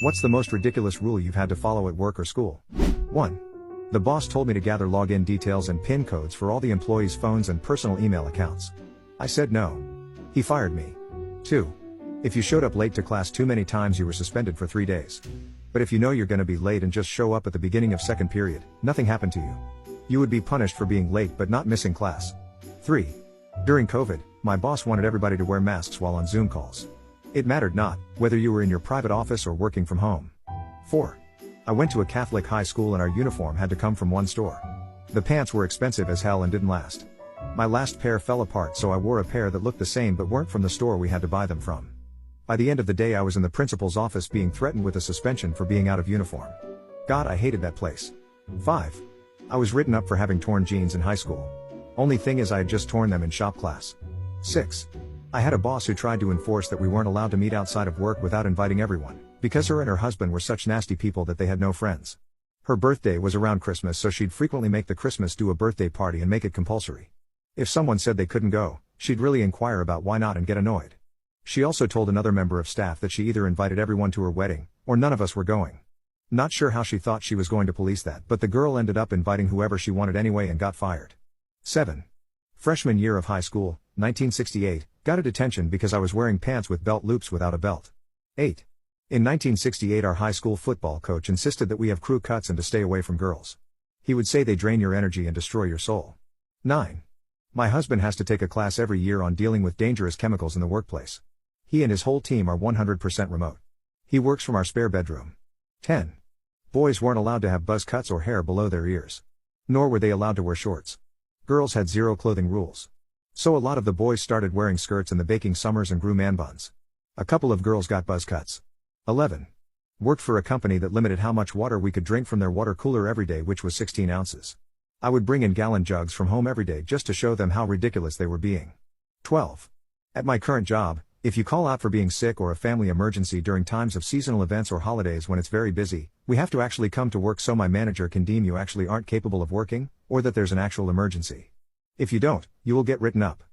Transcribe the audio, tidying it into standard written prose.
What's the most ridiculous rule you've had to follow at work or school? 1. The boss told me to gather login details and PIN codes for all the employees' phones and personal email accounts. I said no. He fired me. 2. If you showed up late to class too many times, you were suspended for 3 days. But if you know you're gonna be late and just show up at the beginning of second period, nothing happened to you. You would be punished for being late but not missing class. 3. During COVID, my boss wanted everybody to wear masks while on Zoom calls. It mattered not, whether you were in your private office or working from home. 4. I went to a Catholic high school and our uniform had to come from one store. The pants were expensive as hell and didn't last. My last pair fell apart, so I wore a pair that looked the same but weren't from the store we had to buy them from. By the end of the day, I was in the principal's office being threatened with a suspension for being out of uniform. God, I hated that place. 5. I was written up for having torn jeans in high school. Only thing is I had just torn them in shop class. 6. I had a boss who tried to enforce that we weren't allowed to meet outside of work without inviting everyone, because her and her husband were such nasty people that they had no friends. Her birthday was around Christmas, so she'd frequently make the Christmas do a birthday party and make it compulsory. If someone said they couldn't go, she'd really inquire about why not and get annoyed. She also told another member of staff that she either invited everyone to her wedding, or none of us were going. Not sure how she thought she was going to police that, but the girl ended up inviting whoever she wanted anyway and got fired. 7. Freshman year of high school, 1968, got a detention because I was wearing pants with belt loops without a belt. 8. In 1968, our high school football coach insisted that we have crew cuts and to stay away from girls. He would say they drain your energy and destroy your soul. 9. My husband has to take a class every year on dealing with dangerous chemicals in the workplace. He and his whole team are 100% remote. He works from our spare bedroom. 10. Boys weren't allowed to have buzz cuts or hair below their ears. Nor were they allowed to wear shorts. Girls had zero clothing rules. So a lot of the boys started wearing skirts in the baking summers and grew man buns. A couple of girls got buzz cuts. 11. Worked for a company that limited how much water we could drink from their water cooler every day, which was 16 ounces. I would bring in gallon jugs from home every day just to show them how ridiculous they were being. 12. At my current job, if you call out for being sick or a family emergency during times of seasonal events or holidays when it's very busy, we have to actually come to work so my manager can deem you actually aren't capable of working, or that there's an actual emergency. If you don't, you will get written up.